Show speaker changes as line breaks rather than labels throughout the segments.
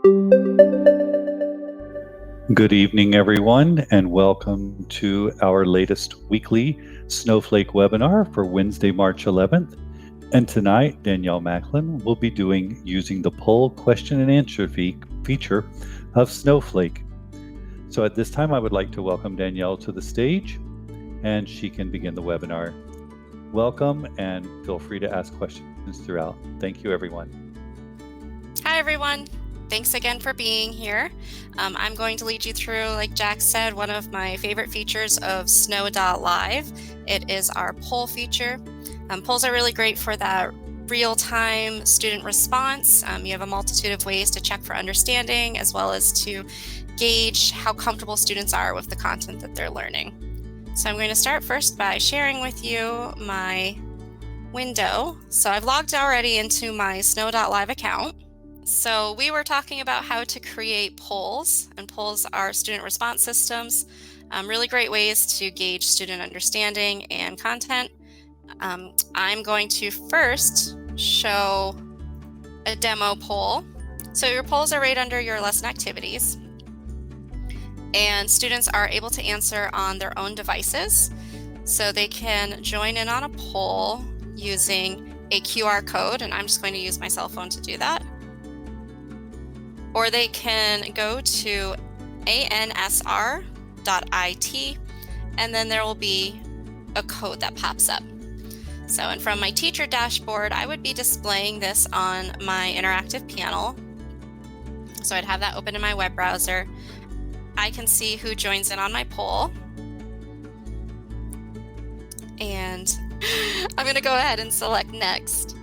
Good evening, everyone, and welcome to our latest weekly Snowflake webinar for Wednesday, March 11th. And tonight, Danielle Macklin will be using the poll question and answer feature of Snowflake. So at this time, I would like to welcome Danielle to the stage, and she can begin the webinar. Welcome, and feel free to ask questions throughout. Thank you, everyone.
Hi, everyone. Thanks again for being here. I'm going to lead you through, like Jack said, one of my favorite features of Snow.Live. It is our poll feature. Polls are really great for that real-time student response. You have a multitude of ways to check for understanding, as well as to gauge how comfortable students are with the content that they're learning. So I'm going to start first by sharing with you my window. So I've logged already into my Snow.Live account. So we were talking about how to create polls, and polls are student response systems, really great ways to gauge student understanding and content. I'm going to first show a demo poll. So your polls are right under your lesson activities, and students are able to answer on their own devices. So they can join in on a poll using a QR code, and I'm just going to use my cell phone to do that. Or they can go to ansr.it, and then there will be a code that pops up. So, and from my teacher dashboard, I would be displaying this on my interactive panel. So I'd have that open in my web browser. I can see who joins in on my poll. And I'm going to go ahead and select next.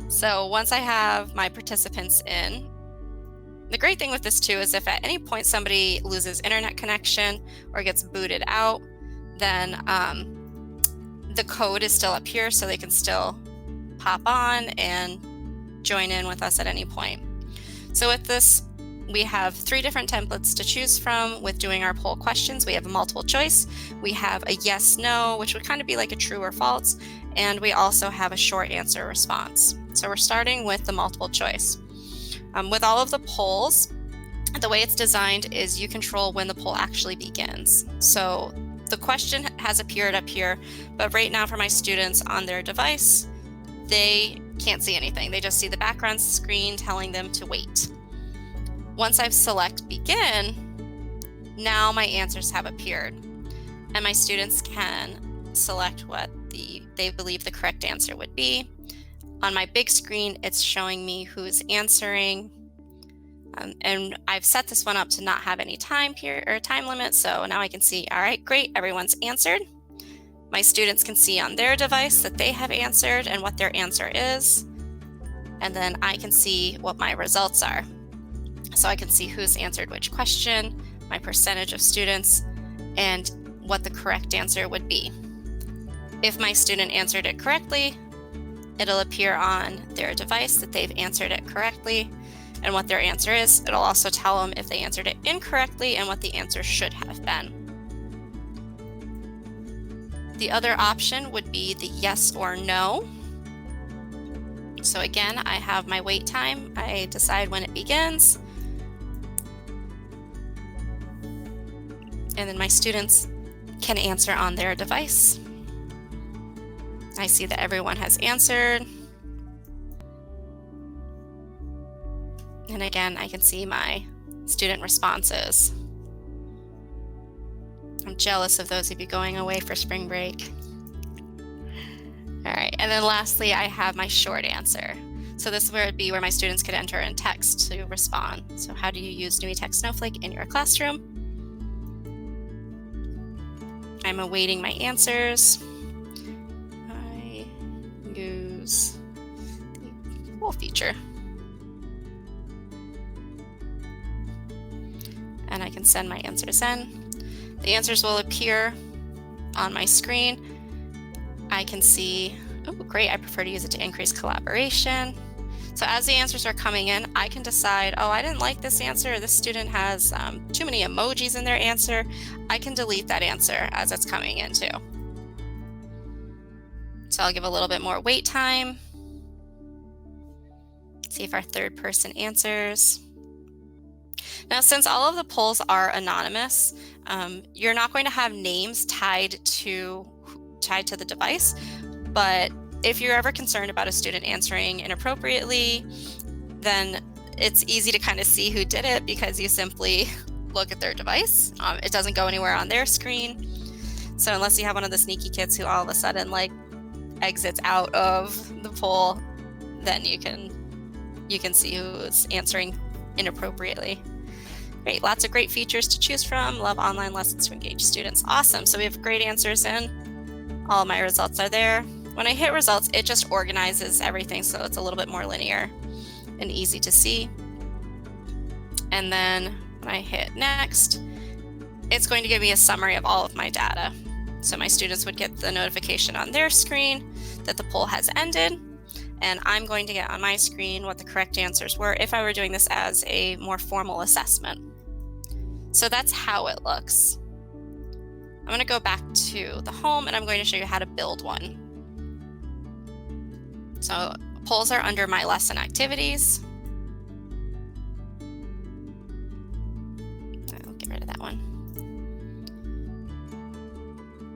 So once I have my participants in, the great thing with this too is if at any point somebody loses internet connection or gets booted out, then the code is still up here, so they can still pop on and join in with us at any point. So with this, we have 3 different templates to choose from with doing our poll questions. We have a multiple choice, we have a yes, no, which would kind of be like a true or false, and we also have a short answer response. So we're starting with the multiple choice. With all of the polls, the way it's designed is you control when the poll actually begins. So the question has appeared up here, but right now for my students on their device, they can't see anything. They just see the background screen telling them to wait. Once I've select begin, now my answers have appeared, and my students can select what they believe the correct answer would be. On my big screen, it's showing me who's answering, and I've set this one up to not have any time limit, so now I can see, all right, great, everyone's answered. My students can see on their device that they have answered and what their answer is, and then I can see what my results are. So I can see who's answered which question, my percentage of students, and what the correct answer would be. If my student answered it correctly, it'll appear on their device that they've answered it correctly and what their answer is. It'll also tell them if they answered it incorrectly and what the answer should have been. The other option would be the yes or no. So again, I have my wait time. I decide when it begins. And then my students can answer on their device. I see that everyone has answered. And again, I can see my student responses. I'm jealous of those of you going away for spring break. All right, and then lastly, I have my short answer. So this is where it'd be where my students could enter in text to respond. So how do you use NUITEQ Snowflake in your classroom? I'm awaiting my answers. I use the poll feature. And I can send my answers in. The answers will appear on my screen. I can see, oh great, I prefer to use it to increase collaboration. So as the answers are coming in, I can decide, oh, I didn't like this answer, or this student has too many emojis in their answer. I can delete that answer as it's coming in too. So I'll give a little bit more wait time. See if our third person answers. Now, since all of the polls are anonymous, you're not going to have names tied to the device, but if you're ever concerned about a student answering inappropriately, then it's easy to kind of see who did it because you simply look at their device. It doesn't go anywhere on their screen. So unless you have one of the sneaky kids who all of a sudden like exits out of the poll, then you can see who's answering inappropriately. Great, lots of great features to choose from. Love online lessons to engage students. Awesome, so we have great answers in. All of my results are there. When I hit results, it just organizes everything so it's a little bit more linear and easy to see. And then when I hit next, it's going to give me a summary of all of my data. So my students would get the notification on their screen that the poll has ended, and I'm going to get on my screen what the correct answers were if I were doing this as a more formal assessment. So that's how it looks. I'm going to go back to the home and I'm going to show you how to build one. So polls are under my lesson activities. I'll get rid of that one.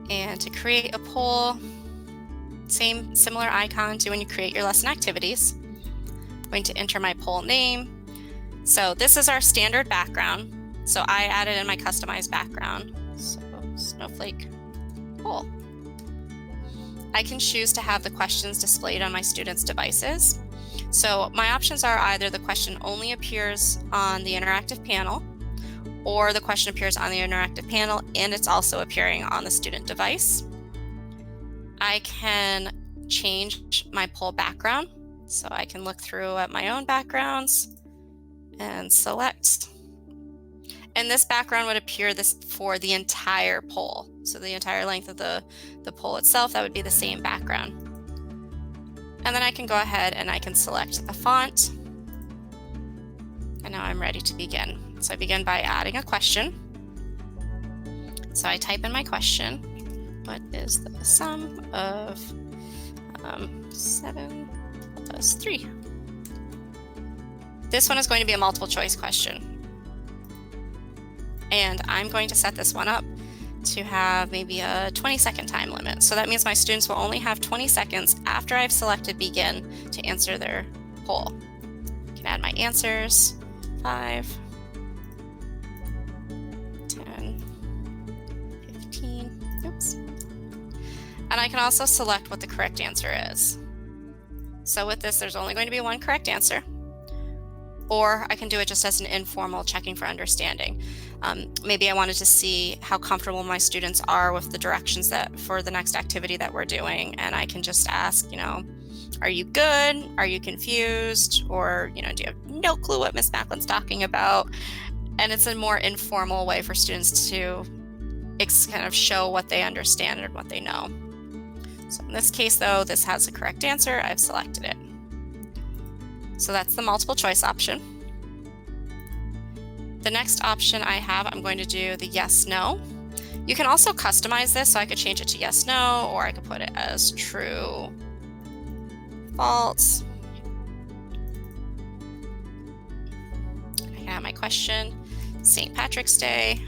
And to create a poll, similar icon to when you create your lesson activities. I'm going to enter my poll name. So this is our standard background. So I added in my customized background. So snowflake poll. I can choose to have the questions displayed on my students' devices. So my options are either the question only appears on the interactive panel, or the question appears on the interactive panel and it's also appearing on the student device. I can change my poll background. So I can look through at my own backgrounds and select. And this background would appear for the entire poll. So the entire length of the poll itself, that would be the same background. And then I can go ahead and I can select the font. And now I'm ready to begin. So I begin by adding a question. So I type in my question. What is the sum of 7 plus 3? This one is going to be a multiple choice question. And I'm going to set this one up to have maybe a 20-second time limit. So that means my students will only have 20 seconds after I've selected begin to answer their poll. I can add my answers, 5, 10, 15, oops. And I can also select what the correct answer is. So with this, there's only going to be one correct answer. Or I can do it just as an informal checking for understanding. Maybe I wanted to see how comfortable my students are with the directions for the next activity that we're doing. And I can just ask, are you good? Are you confused? Or, do you have no clue what Miss Macklin's talking about? And it's a more informal way for students to kind of show what they understand and what they know. So in this case, though, this has the correct answer. I've selected it. So that's the multiple choice option. The next option I have, I'm going to do the yes, no. You can also customize this, so I could change it to yes, no, or I could put it as true, false. I can have my question. St. Patrick's Day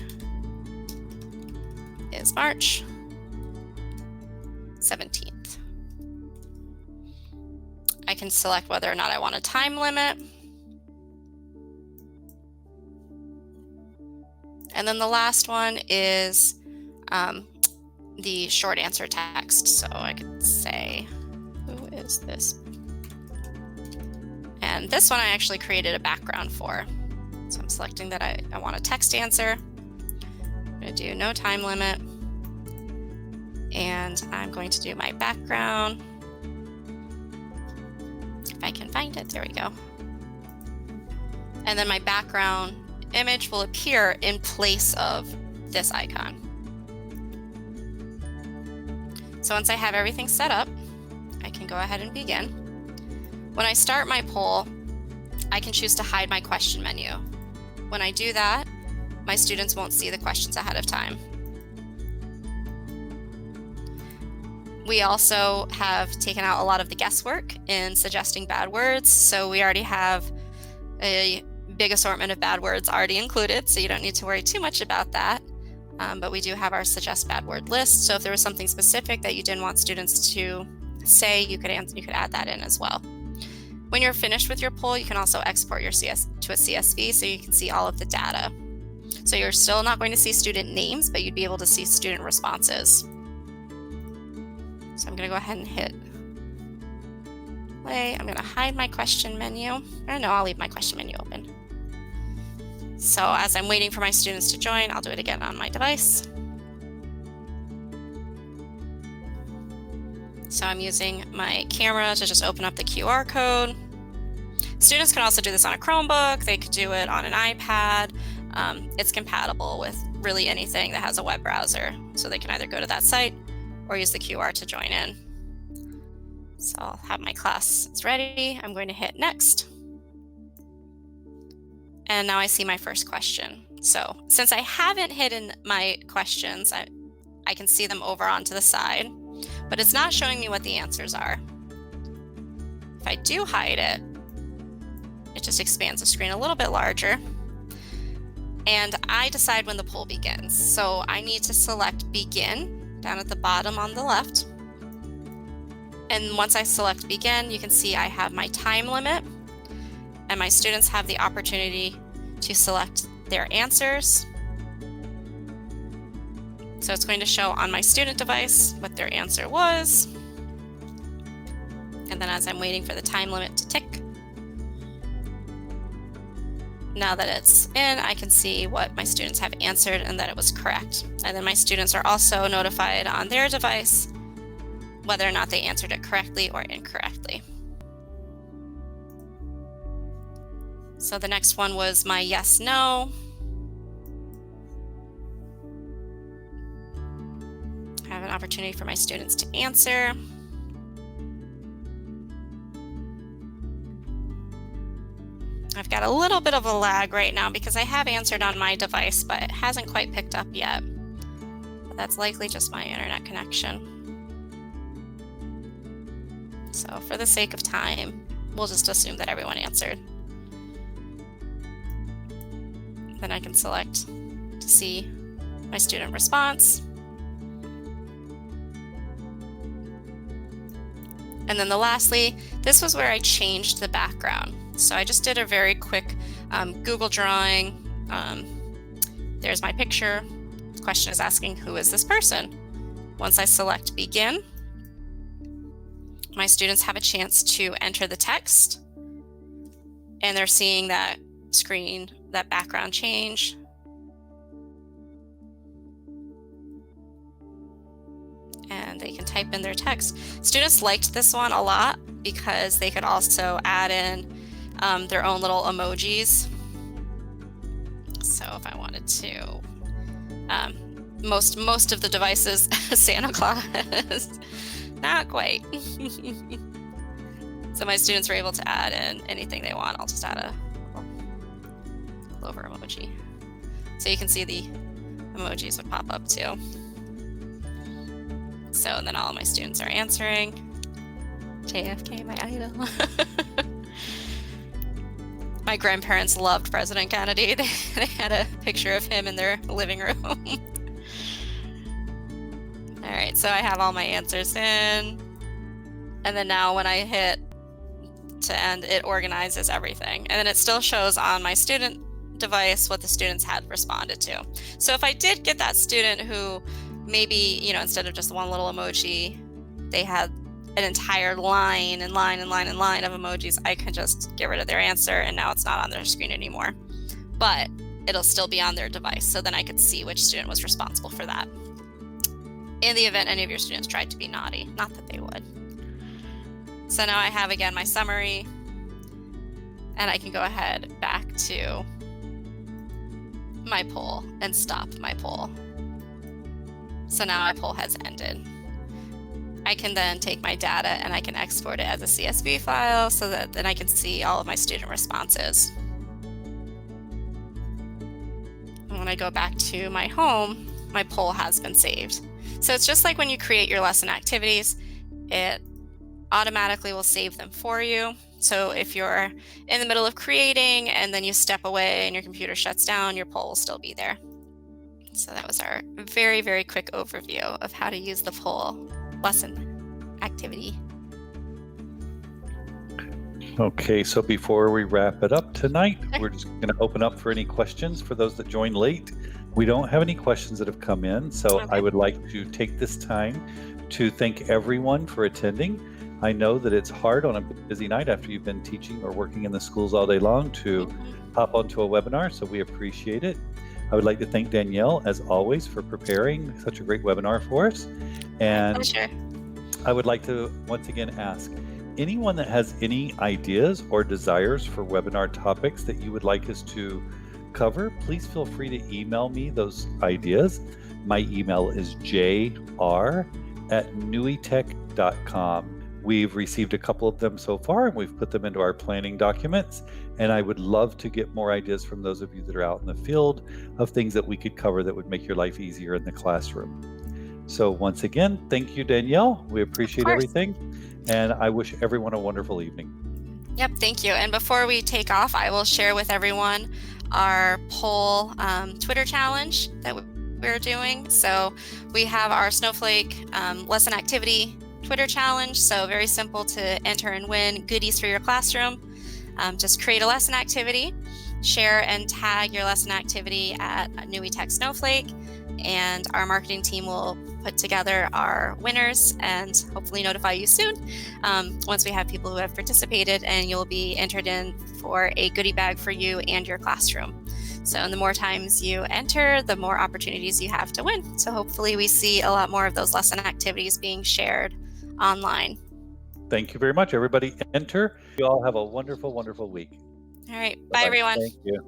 is March 17th. I can select whether or not I want a time limit. And then the last one is the short answer text. So I could say, who is this? And this one I actually created a background for. So I'm selecting that I want a text answer. I'm going to do no time limit. And I'm going to do my background. If I can find it, there we go. And then my background image will appear in place of this icon. So once I have everything set up, I can go ahead and begin. When I start my poll, I can choose to hide my question menu. When I do that, my students won't see the questions ahead of time. We also have taken out a lot of the guesswork in suggesting bad words, so we already have a big assortment of bad words already included, so you don't need to worry too much about that. But we do have our suggest bad word list. So if there was something specific that you didn't want students to say, you could add that in as well. When you're finished with your poll, you can also export your to a CSV so you can see all of the data. So you're still not going to see student names, but you'd be able to see student responses. So I'm going to go ahead and hit play. I'm going to hide my question menu. Or no, I'll leave my question menu open. So as I'm waiting for my students to join, I'll do it again on my device. So I'm using my camera to just open up the QR code. Students can also do this on a Chromebook. They could do it on an iPad. It's compatible with really anything that has a web browser. So they can either go to that site or use the QR to join in. So I'll have my class, it's ready. I'm going to hit next. And now I see my first question. So since I haven't hidden my questions, I can see them over onto the side, but it's not showing me what the answers are. If I do hide it, it just expands the screen a little bit larger. And I decide when the poll begins. So I need to select begin down at the bottom on the left. And once I select begin, you can see I have my time limit, and my students have the opportunity to select their answers. So it's going to show on my student device what their answer was. And then as I'm waiting for the time limit to tick, now that it's in, I can see what my students have answered and that it was correct. And then my students are also notified on their device whether or not they answered it correctly or incorrectly. So the next one was my yes, no. I have an opportunity for my students to answer. I've got a little bit of a lag right now because I have answered on my device, but it hasn't quite picked up yet. But that's likely just my internet connection. So for the sake of time, we'll just assume that everyone answered. Then I can select to see my student response. And then lastly, this was where I changed the background. So I just did a very quick Google drawing. There's my picture. The question is asking, who is this person? Once I select begin, my students have a chance to enter the text, and they're seeing that screen, that background change. And they can type in their text. Students liked this one a lot because they could also add in their own little emojis. So if I wanted to, most of the devices, Santa Claus, not quite. So my students were able to add in anything they want. I'll just add a clover emoji. So you can see the emojis would pop up too. So then all of my students are answering. JFK, my idol. My grandparents loved President Kennedy. They had a picture of him in their living room. All right, so I have all my answers in. And then now when I hit to end, it organizes everything. And then it still shows on my student device what the students had responded to. So if I did get that student who maybe, instead of just one little emoji, they had an entire line of emojis, I can just get rid of their answer, and now it's not on their screen anymore. But it'll still be on their device, so then I could see which student was responsible for that. In the event any of your students tried to be naughty, not that they would. So now I have, again, my summary, and I can go ahead back to my poll and stop my poll. So now my poll has ended. I can then take my data and I can export it as a CSV file so that then I can see all of my student responses. And when I go back to my home, my poll has been saved. So it's just like when you create your lesson activities, it automatically will save them for you. So if you're in the middle of creating and then you step away and your computer shuts down, your poll will still be there. So that was our very, very quick overview of how to use the poll lesson activity.
Okay, so before we wrap it up tonight, we're just going to open up for any questions for those that joined late. We don't have any questions that have come in, so
Okay.
I would like to take this time to thank everyone for attending. I know that it's hard on a busy night after you've been teaching or working in the schools all day long to hop onto a webinar, so we appreciate it. I would like to thank Danielle, as always, for preparing such a great webinar for us. And
My pleasure.
I would like to once again ask anyone that has any ideas or desires for webinar topics that you would like us to cover, please feel free to email me those ideas. My email is jr@nuitec.com. We've received a couple of them so far, and we've put them into our planning documents. And I would love to get more ideas from those of you that are out in the field of things that we could cover that would make your life easier in the classroom. So once again, thank you, Danielle. We appreciate everything. And I wish everyone a wonderful evening.
Yep, thank you. And before we take off, I will share with everyone our poll Twitter challenge that we're doing. So we have our Snowflake lesson activity Twitter challenge. So very simple to enter and win goodies for your classroom. Just create a lesson activity, share and tag your lesson activity at NUITEQ Snowflake, and our marketing team will put together our winners and hopefully notify you soon once we have people who have participated, and you'll be entered in for a goodie bag for you and your classroom. So and the more times you enter, the more opportunities you have to win. So hopefully we see a lot more of those lesson activities being shared online.
Thank you very much, everybody. Enter. You all have a wonderful, wonderful week.
All right. Bye, everyone.
Thank you.